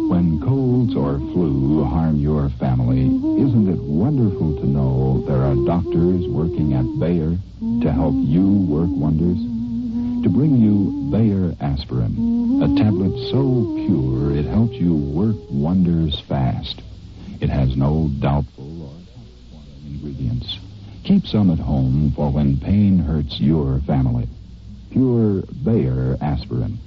When colds or flu harm your family, isn't it wonderful to know there are doctors working at Bayer to help you work wonders? To bring you Bayer aspirin, a tablet so pure it helps you work wonders fast. It has no doubtful or foreign ingredients. Keep some at home for when pain hurts your family. Pure Bayer aspirin.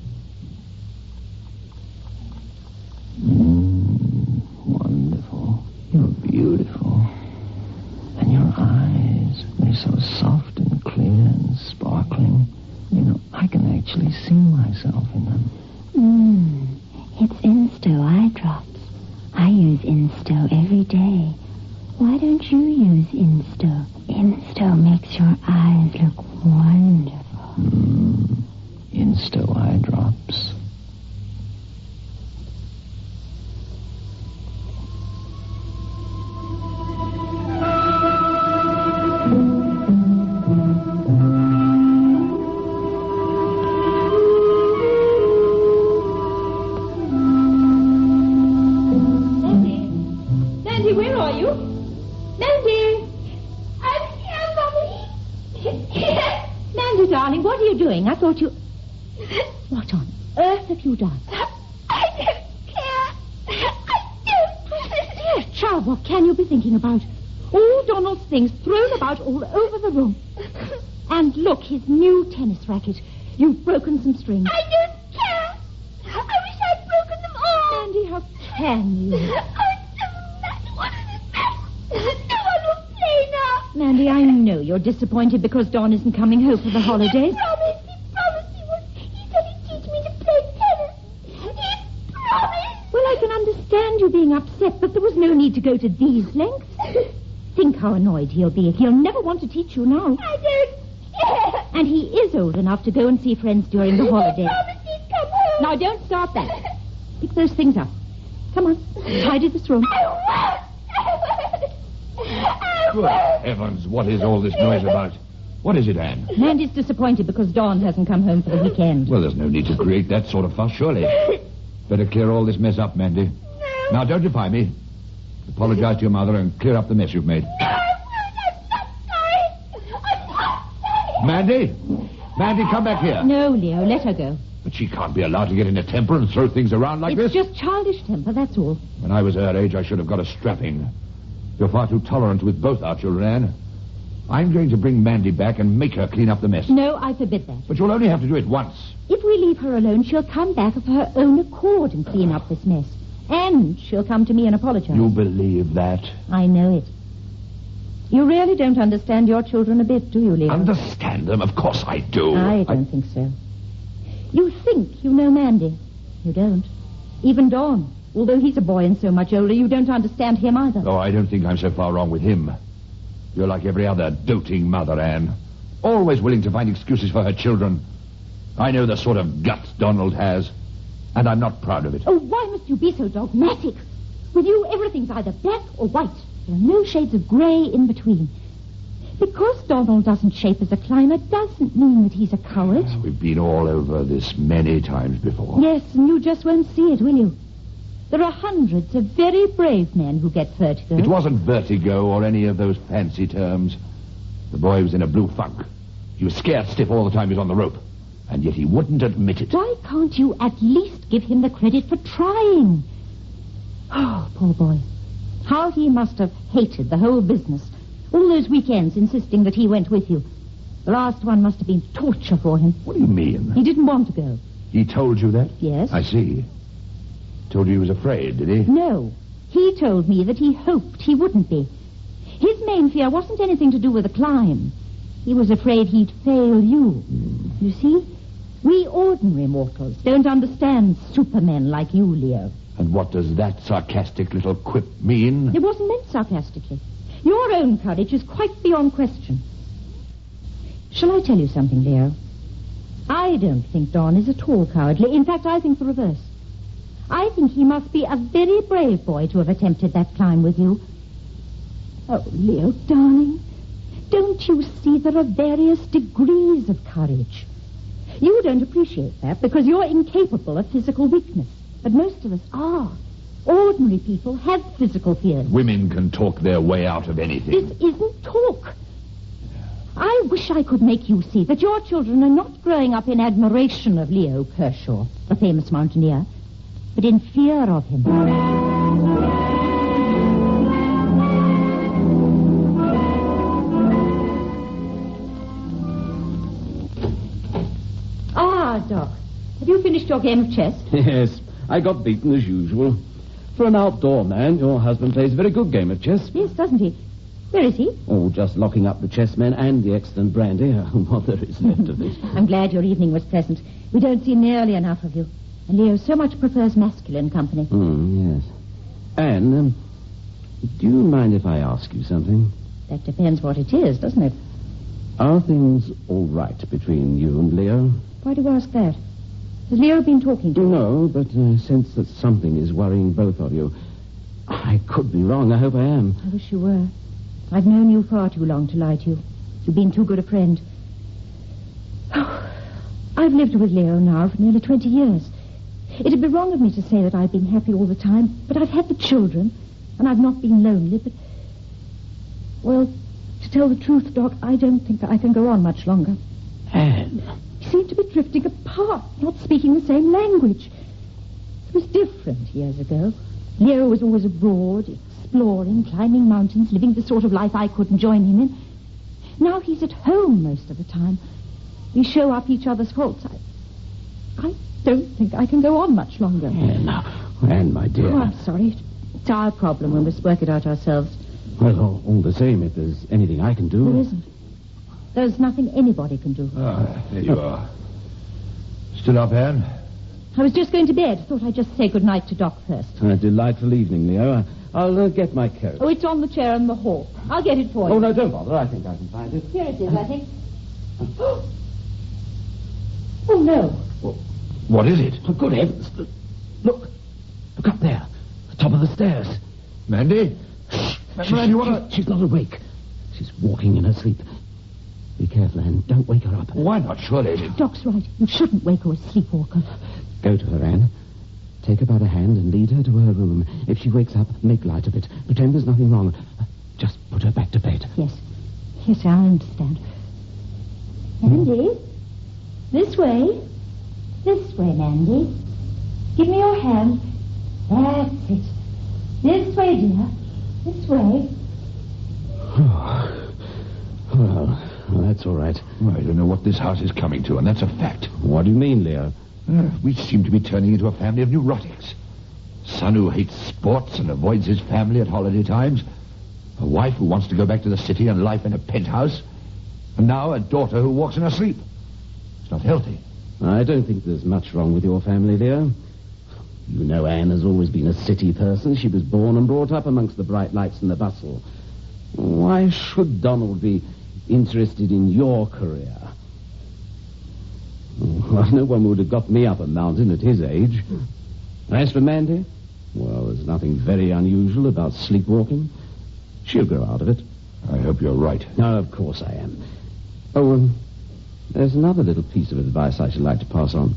Wonderful. You're beautiful. And your eyes, they're so soft and clear and sparkling. You know, I can actually see myself in them. It's Insto eye drops. I use Insto every day. Why don't you use Insto? Insto makes your eyes look wonderful. Insto eye drops. I thought you... What on earth have you done? I don't care. I don't. Dear child, what can you be thinking about? All Donald's things thrown about all over the room. And look, his new tennis racket. You've broken some strings. I don't care. I wish I'd broken them all. Mandy, how can you? No one will play now. Mandy, I know you're disappointed because Don isn't coming home for the holidays. He promised he would. He said he'd teach me to play tennis. He promised. Well, I can understand you being upset, but there was no need to go to these lengths. Think how annoyed he'll be. He'll never want to teach you now. I don't care. And he is old enough to go and see friends during the holidays. He promised he'd come home. Now, don't start that. Pick those things up. Come on. Tidy this room. I Good heavens, what is all this noise about? What is it, Anne? Mandy's disappointed because Dawn hasn't come home for the weekend. Well, there's no need to create that sort of fuss, surely. Better clear all this mess up, Mandy. No. Now, don't defy me. Apologize to your mother and clear up the mess you've made. No, I'm not sorry. I'm not sorry. Mandy! Mandy, come back here. No, Leo, let her go. But she can't be allowed to get in a temper and throw things around like It's this. just childish temper, that's all. When I was her age, I should have got a strapping. You're far too tolerant with both our children, Anne. I'm going to bring Mandy back and make her clean up the mess. No, I forbid that. But you'll only have to do it once. If we leave her alone, she'll come back of her own accord and clean up this mess. And she'll come to me and apologize. You believe that? I know it. You really don't understand your children a bit, do you, Leo? Understand them? Of course I do. I don't think so. You think you know Mandy. You don't. Even Dawn. Although he's a boy and so much older, you don't understand him either. Oh, I don't think I'm so far wrong with him. You're like every other doting mother, Anne. Always willing to find excuses for her children. I know the sort of guts Donald has, and I'm not proud of it. Oh, why must you be so dogmatic? With you, everything's either black or white. There are no shades of grey in between. Because Donald doesn't shape as a climber doesn't mean that he's a coward. We've been all over this many times before. Yes, and you just won't see it, will you? There are hundreds of very brave men who get vertigo. It wasn't vertigo or any of those fancy terms. The boy was in a blue funk. He was scared stiff all the time he was on the rope. And yet he wouldn't admit it. Why can't you at least give him the credit for trying? Oh, poor boy. How he must have hated the whole business. All those weekends insisting that he went with you. The last one must have been torture for him. What do you mean? He didn't want to go. He told you that? Yes. I see. Told you he was afraid, did he? No. He told me that he hoped he wouldn't be. His main fear wasn't anything to do with the climb. He was afraid he'd fail you. You see? We ordinary mortals don't understand supermen like you, Leo. And what does that sarcastic little quip mean? It wasn't meant sarcastically. Your own courage is quite beyond question. Shall I tell you something, Leo? I don't think Don is at all cowardly. In fact, I think the reverse. I think he must be a very brave boy to have attempted that climb with you. Oh, Leo, darling, Don't you see there are various degrees of courage? You don't appreciate that because you're incapable of physical weakness. But most of us are. Ordinary people have physical fears. Women can talk their way out of anything. This isn't talk. I wish I could make you see that your children are not growing up in admiration of Leo Kershaw, the famous mountaineer, but in fear of him. Ah, Doc, have you finished your game of chess? Yes, I got beaten as usual. For an outdoor man, your husband plays a very good game of chess. Yes, doesn't he? Where is he? Oh, just locking up the chessmen and the excellent brandy. What there is left of it. I'm glad your evening was pleasant. We don't see nearly enough of you. And Leo so much prefers masculine company. Yes. Anne, do you mind if I ask you something? That depends what it is, doesn't it? Are things all right between you and Leo? Why do you ask that? Has Leo been talking to you? No, but I sense that something is worrying both of you. I could be wrong. I hope I am. I wish you were. I've known you far too long to lie to you. You've been too good a friend. Oh, I've lived with Leo now for nearly 20 years. It'd be wrong of me to say that I've been happy all the time, but I've had the children, and I've not been lonely, but... Well, to tell the truth, Doc, I don't think that I can go on much longer. Anne. We seem to be drifting apart, not speaking the same language. It was different years ago. Leo was always abroad, exploring, climbing mountains, living the sort of life I couldn't join him in. Now he's at home most of the time. We show up each other's faults. I don't think I can go on much longer. Anne, my dear. Oh, I'm sorry. It's our problem. We must work it out ourselves. Well, all the same, if there's anything I can do... There isn't. There's nothing anybody can do. Ah, there you are. Still up, Anne? I was just going to bed. Thought I'd just say good night to Doc first. A delightful evening, Leo. I'll get my coat. Oh, it's on the chair in the hall. I'll get it for you. Oh, no, don't bother. I think I can find it. Here it is, I think. Oh, no. What is it? Oh, good heavens. Look. Look up there. The top of the stairs. Mandy? She's not awake. She's walking in her sleep. Be careful, Anne. Don't wake her up. Why not? Surely. Doc's right. You shouldn't wake her a sleepwalker. Go to her, Anne. Take her by the hand and lead her to her room. If she wakes up, make light of it. Pretend there's nothing wrong. Just put her back to bed. Yes. Yes, I understand. Mandy? This way. This way, Mandy. Give me your hand. That's it. This way, dear. This way. Well, that's all right. Well, I don't know what this house is coming to, and that's a fact. What do you mean, Leo? We seem to be turning into a family of neurotics. Son who hates sports and avoids his family at holiday times. A wife who wants to go back to the city and life in a penthouse. And now a daughter who walks in her sleep. It's not healthy. I don't think there's much wrong with your family, Leo. You know Anne has always been a city person. She was born and brought up amongst the bright lights and the bustle. Why should Donald be interested in your career? Well, no one would have got me up a mountain at his age. As for Mandy, well, there's nothing very unusual about sleepwalking. She'll grow out of it. I hope you're right. No, of course I am. Oh, there's another little piece of advice I should like to pass on.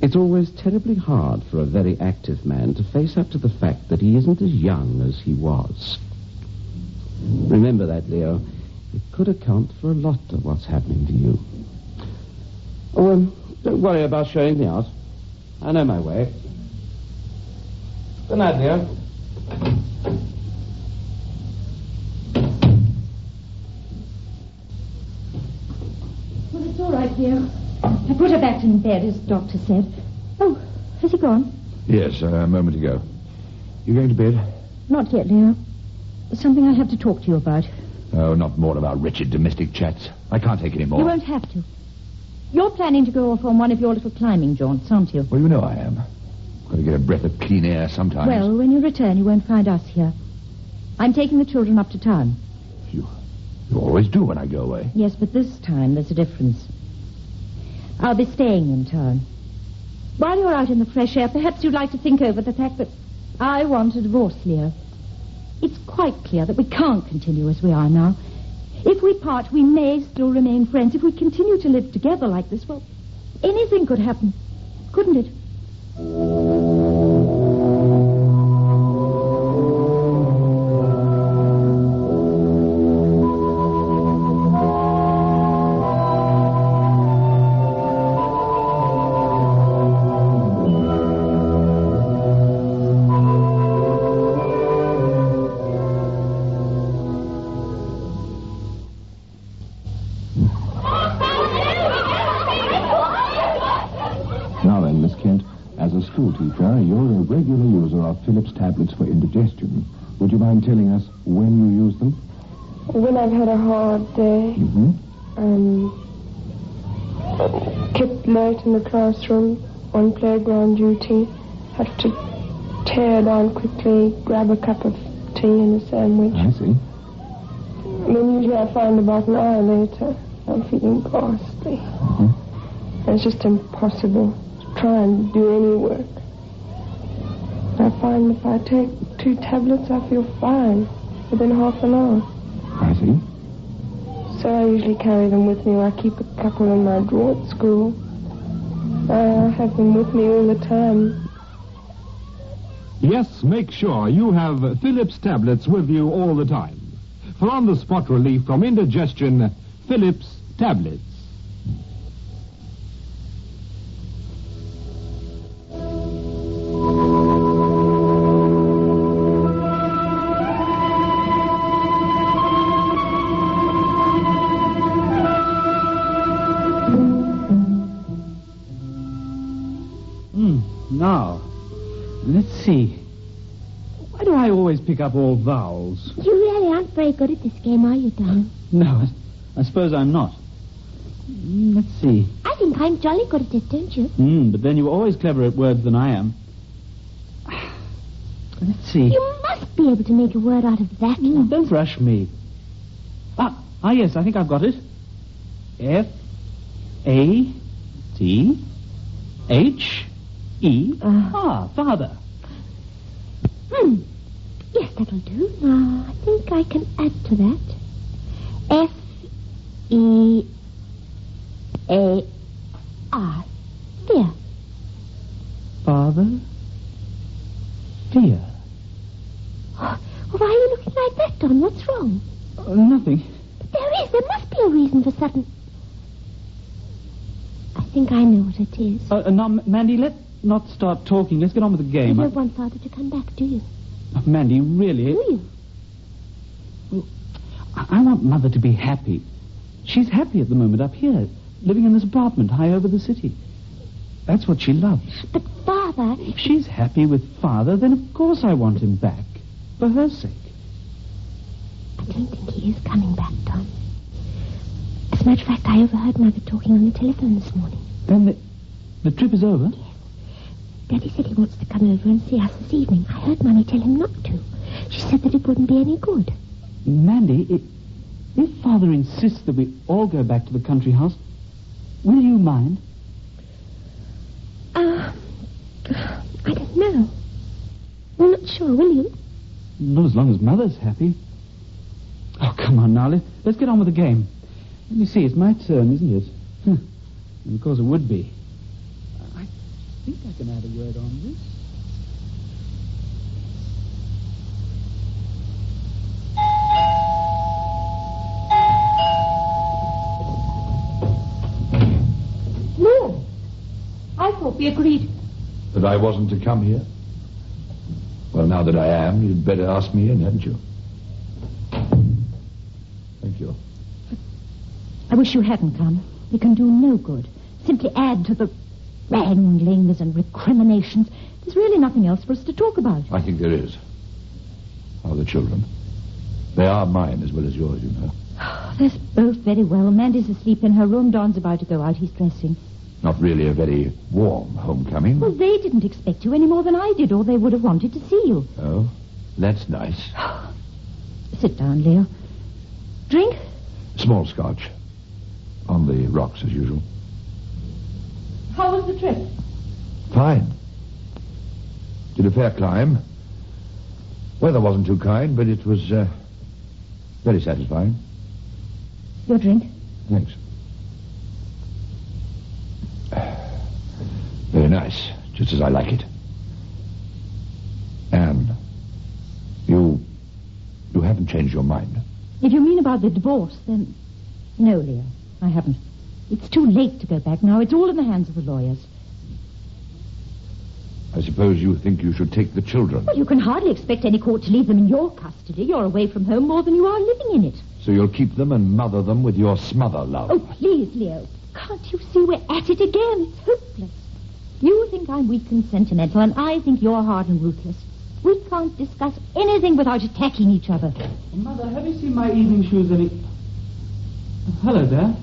It's always terribly hard for a very active man to face up to the fact that he isn't as young as he was. Remember that, Leo. It could account for a lot of what's happening to you. Oh, don't worry about showing me out. I know my way. Good night, Leo. Well, it's all right, Leo. I put her back in bed, as the doctor said. Oh, has he gone? Yes, a moment ago. You going to bed? Not yet, Leo. There's something I have to talk to you about. Oh, not more of our wretched domestic chats. I can't take any more. You won't have to. You're planning to go off on one of your little climbing jaunts, aren't you? Well, you know I am. Got to get a breath of clean air sometimes. Well, when you return, you won't find us here. I'm taking the children up to town. You always do when I go away. Yes, but this time there's a difference. I'll be staying in town. While you're out in the fresh air, perhaps you'd like to think over the fact that I want a divorce, Leo. It's quite clear that we can't continue as we are now. If we part, we may still remain friends. If we continue to live together like this, well, anything could happen, couldn't it? Teacher, you're a regular user of Phillips tablets for indigestion. Would you mind telling us when you use them? When I've had a hard day. Kept late in the classroom, on playground duty, have to tear down quickly, grab a cup of tea and a sandwich. I see. Then usually I find about an hour later, I'm feeling ghastly. And it's just impossible to try and do any work. I find if I take 2 tablets, I feel fine within half an hour. I see. So I usually carry them with me, or I keep a couple in my drawer at school. I have them with me all the time. Yes, make sure you have Phillips tablets with you all the time. For on-the-spot relief from indigestion, Phillips tablets. Now, let's see. Why do I always pick up all vowels? You really aren't very good at this game, are you, darling? No, I suppose I'm not. Let's see. I think I'm jolly good at it, don't you? But then you're always cleverer at words than I am. Let's see. You must be able to make a word out of that lot. Don't rush me. Yes, I think I've got it. F-A-T-H-E. Father. Yes, that'll do. I think I can add to that. F-E-A-R. Fear. Father. Fear. Why are you looking like that, Don? What's wrong? Nothing. But there is. There must be a reason for sudden... I think I know what it is. Now, Mandy, let's not start talking. Let's get on with the game. You don't want Father to come back, do you? Mandy, really? Do you? Well, I want Mother to be happy. She's happy at the moment up here, living in this apartment high over the city. That's what she loves. But Father... If she's happy with Father, then of course I want him back. For her sake. I don't think he is coming back, Tom. As a matter of fact, I overheard Mother talking on the telephone this morning. Then the trip is over? Yes. Daddy said he wants to come over and see us this evening. I heard Mummy tell him not to. She said that it wouldn't be any good. Mandy, if Father insists that we all go back to the country house, will you mind? I don't know. I'm not sure, will you? Not as long as Mother's happy. Oh, come on now. Let's get on with the game. Let me see. It's my turn, isn't it? And of course it would be. I think I can add a word on this. No. I thought we agreed. That I wasn't to come here? Well, now that I am, you'd better ask me in, hadn't you? Thank you. I wish you hadn't come. It can do no good. Simply add to the wranglings and recriminations. There's really nothing else for us to talk about. I think there is. How are the children? They are mine as well as yours, you know. They're both very well. Mandy's asleep in her room. Don's about to go out. He's dressing. Not really a very warm homecoming. Well, they didn't expect you any more than I did, or they would have wanted to see you. Oh, that's nice. Sit down, Leo. Drink? Small scotch. On the rocks, as usual. How was the trip? Fine. Did a fair climb. Weather wasn't too kind, but it was very satisfying. Your drink. Thanks. Very nice, just as I like it. Anne, you haven't changed your mind. If you mean about the divorce, then... No, Leo, I haven't. It's too late to go back now. It's all in the hands of the lawyers. I suppose you think you should take the children. Well, you can hardly expect any court to leave them in your custody. You're away from home more than you are living in it. So you'll keep them and mother them with your smother love. Oh, please, Leo. Can't you see we're at it again? It's hopeless. You think I'm weak and sentimental, and I think you're hard and ruthless. We can't discuss anything without attacking each other. Mother, have you seen my evening shoes any... Hello there.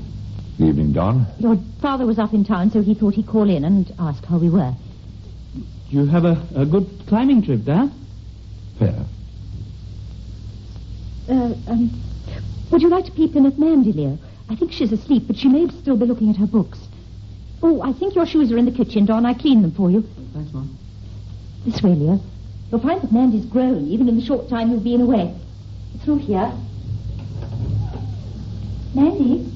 Good evening, Don. Your father was up in town, so he thought he'd call in and ask how we were. You have a good climbing trip, Dad? Fair. Would you like to peep in at Mandy, Leo? I think she's asleep, but she may still be looking at her books. Oh, I think your shoes are in the kitchen, Don. I cleaned them for you. Thanks, Mom. This way, Leo. You'll find that Mandy's grown, even in the short time you've been away. Through here. Mandy?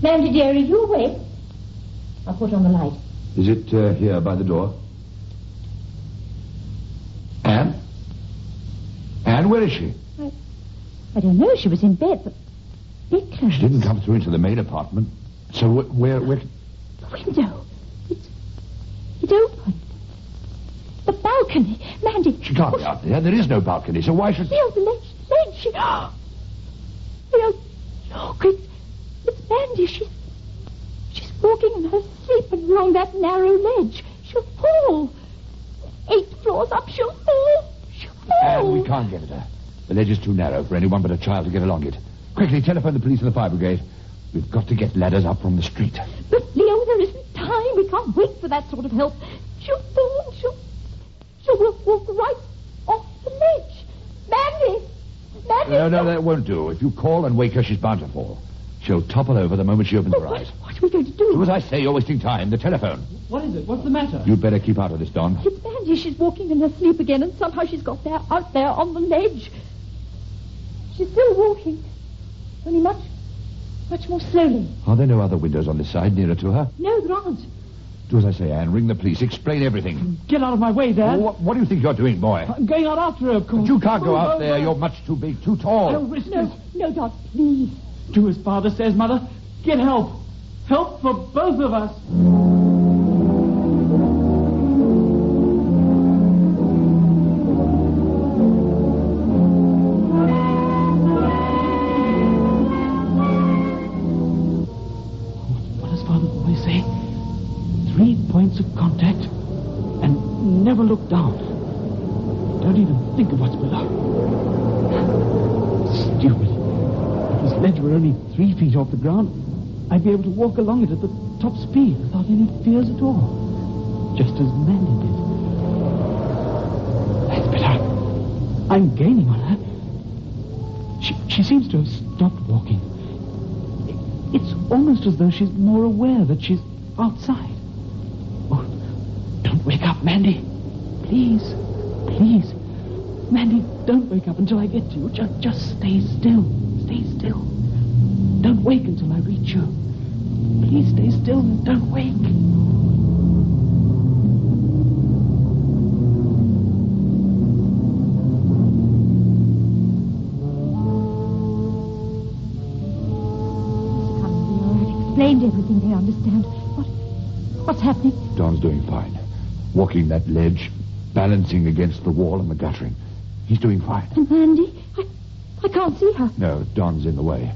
Mandy, dear, are you awake? I'll put on the light. Is it here by the door? Anne? Anne, where is she? I don't know. She was in bed, but... Bed closed. She didn't come through into the maid apartment. So where... The window. It's open. The balcony. Mandy. She can't be out there. There is no balcony, so why should... Leo, the ledge. She... Leo, look, it's Mandy. She's walking in her sleep along that narrow ledge. She'll fall. 8 floors up, she'll fall. She'll fall. Anne, we can't get at her. The ledge is too narrow for anyone but a child to get along it. Quickly, telephone the police and the fire brigade. We've got to get ladders up from the street. But, Leo, there isn't time. We can't wait for that sort of help. She'll fall. She'll walk right off the ledge. Mandy! No, that won't do. If you call and wake her, she's bound to fall. She'll topple over the moment she opens her eyes. What are we going to do? Do as I say, you're wasting time. The telephone. What is it? What's the matter? You'd better keep out of this, Don. It's Mandy. She's walking in her sleep again, and somehow she's got out there on the ledge. She's still walking. Only much more slowly. Are there no other windows on this side nearer to her? No, there aren't. Do as I say, Anne. Ring the police. Explain everything. Get out of my way, Dad. What do you think you're doing, boy? I'm going out after her, of course. But you can't go out there. You're much too big, too tall. I'll risk it. No, Doc, please. Do as Father says, Mother. Get help. Help for both of us. What does Father always say? 3 points of contact and never look down. Don't even think of what's below. Stupid. If this ledge were only 3 feet off the ground, I'd be able to walk along it at the top speed without any fears at all. Just as Mandy did. That's better. I'm gaining on her. She seems to have stopped walking. It's almost as though she's more aware that she's outside. Oh, don't wake up, Mandy. Please. Please. Mandy, don't wake up until I get to you. Just stay still. Stay still. Don't wake until I reach you. Please stay still and don't wake. I've explained everything. They understand. What's happening? Don's doing fine. Walking that ledge, balancing against the wall and the guttering. He's doing fine. And Mandy? I can't see her. No, Don's in the way.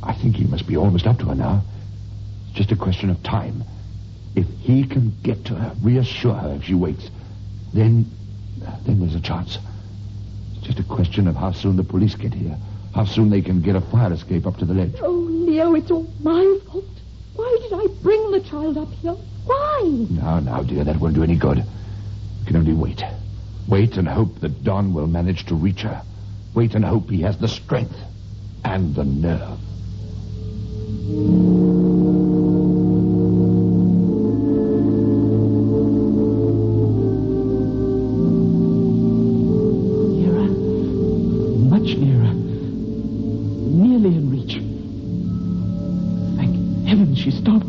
I think he must be almost up to her now. It's just a question of time. If he can get to her, reassure her if she wakes, then there's a chance. It's just a question of how soon the police get here, how soon they can get a fire escape up to the ledge. Oh, Leo, it's all my fault. Why did I bring the child up here? Why? Now, dear, that won't do any good. We can only wait. Wait and hope that Don will manage to reach her. Wait and hope he has the strength and the nerve. Nearer. Much nearer. Nearly in reach. Heavens, she stopped.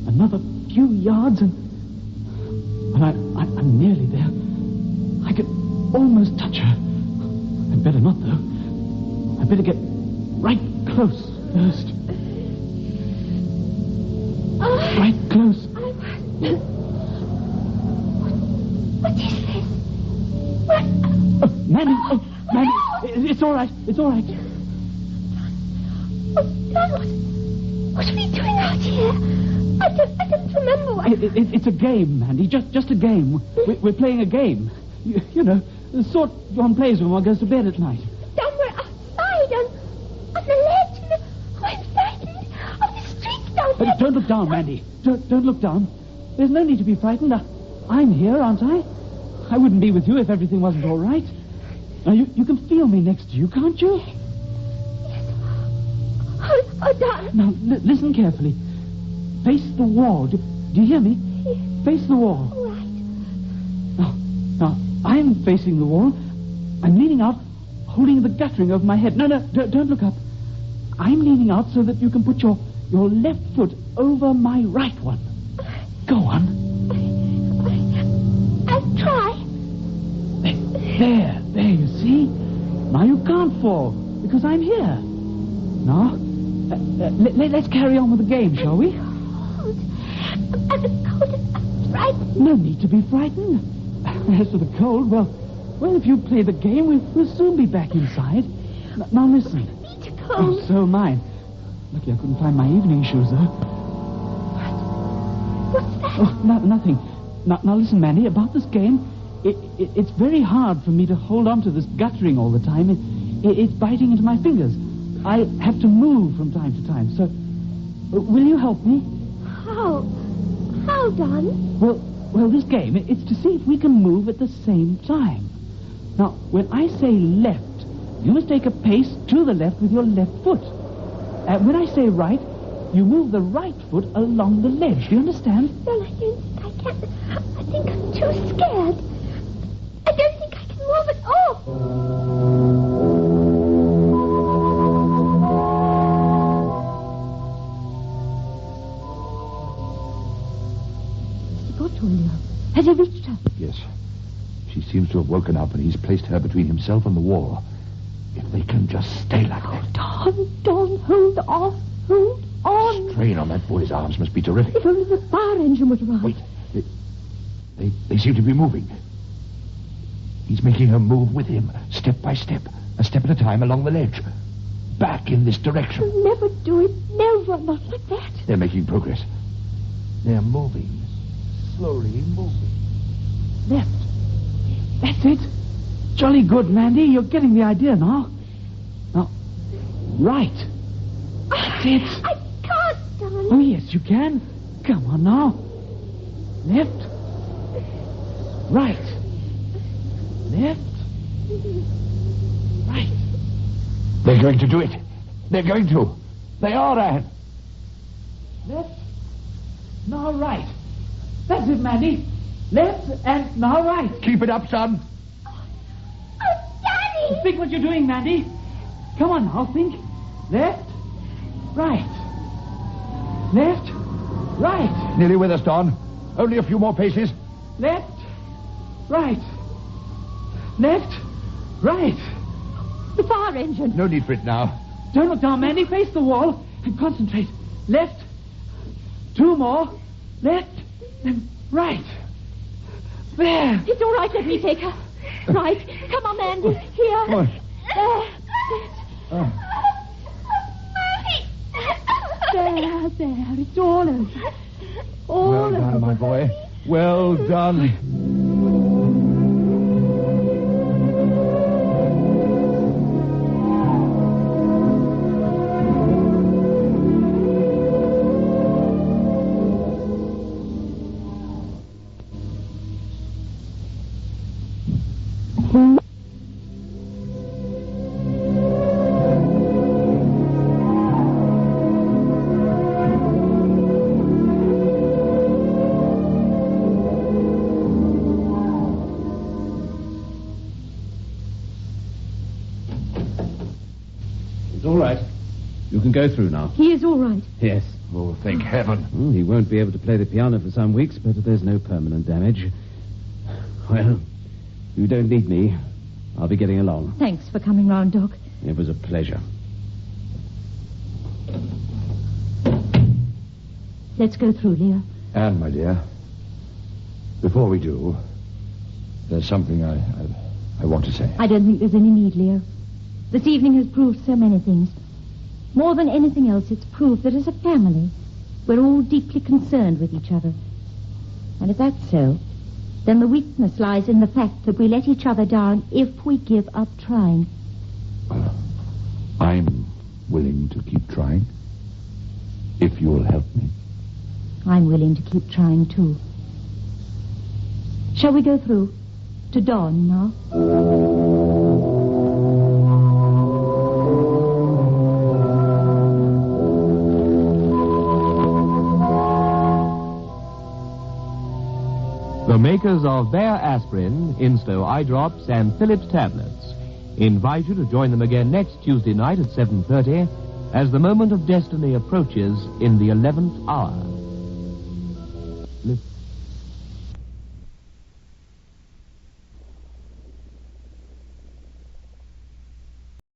Another few yards and I'm nearly there. I could almost touch her. I'd better not, though. I'd better get right close first. Right close. What is this? What? Oh, Manny! Oh, Manny! It's all right. It's all right. Oh, Don, what are we doing out here? I don't remember what... It's a game, Mandy. Just a game. We're playing a game. You know, the sort one plays when one goes to bed at night. Don, we're outside on the ledge. I'm frightened of the streets down there. Don't look down, Mandy. Don't look down. There's no need to be frightened. I'm here, aren't I? I wouldn't be with you if everything wasn't all right. Now, you can feel me next to you, can't you? Yes. Oh, Don. Now, listen carefully. Face the wall. Do you hear me? Yes. Face the wall. All right. Now, I'm facing the wall. I'm leaning out, holding the guttering over my head. No, don't look up. I'm leaning out so that you can put your left foot over my right one. Go on. I'll try. There, you see? Now you can't fall, because I'm here. Now, let's carry on with the game, shall we? I'm cold and I'm frightened. No need to be frightened. As for the cold, well, if you play the game, we'll soon be back inside. Now listen. Feet are cold. Oh, so mine. Lucky I couldn't find my evening shoes, though. What's that? Oh, nothing. Now listen, Manny, about this game, it's very hard for me to hold on to this guttering all the time. It's biting into my fingers. I have to move from time to time, so will you help me? How? How, Don? Well, this game, it's to see if we can move at the same time. Now, when I say left, you must take a pace to the left with your left foot. And when I say right, you move the right foot along the ledge. Do you understand? Don, I don't think I can. I think I'm too scared. I don't think I can move at all. Has he reached her? Yes. She seems to have woken up, and he's placed her between himself and the wall. If they can just stay like that. Don, hold on. Hold on. Strain on that boy's arms must be terrific. If only the fire engine would arrive. Wait. They seem to be moving. He's making her move with him, step by step, a step at a time along the ledge. Back in this direction. You'll never do it. Never. Not like that. They're making progress. They're moving. Slowly moving. Left. That's it. Jolly good, Mandy. You're getting the idea now. Now, right. That's it. I can't, Don. Oh, yes, you can. Come on now. Left. Right. Left. Right. They're going to do it. They're going to. They are, Anne. Left. Now right. That's it, Mandy. Left and now right. Keep it up, son. Oh, Daddy! Think what you're doing, Mandy. Come on now, think. Left. Right. Left. Right. Nearly with us, Don. Only a few more paces. Left. Right. Left. Right. The fire engine. No need for it now. Don't look down, Mandy. Face the wall and concentrate. Left. Two more. Left and right. There. It's all right. Let me take her. Right. Come on, Mandy. Here. Come on. There. It's all over. All Well over. done, my boy. Well done. go through now. He is all right. Yes. Oh, thank heaven. Well, he won't be able to play the piano for some weeks, but there's no permanent damage. Well, you don't need me. I'll be getting along. Thanks for coming round, Doc. It was a pleasure. Let's go through, Leo. Anne, my dear, before we do, there's something I want to say. I don't think there's any need, Leo. This evening has proved so many things. More than anything else, it's proved that as a family, we're all deeply concerned with each other. And if that's so, then the weakness lies in the fact that we let each other down if we give up trying. Well, I'm willing to keep trying, if you'll help me. I'm willing to keep trying, too. Shall we go through to Dawn now? The makers of Bayer Aspirin, Insto Eye Drops, and Philips Tablets invite you to join them again next Tuesday night at 7:30 as the moment of destiny approaches in the 11th hour.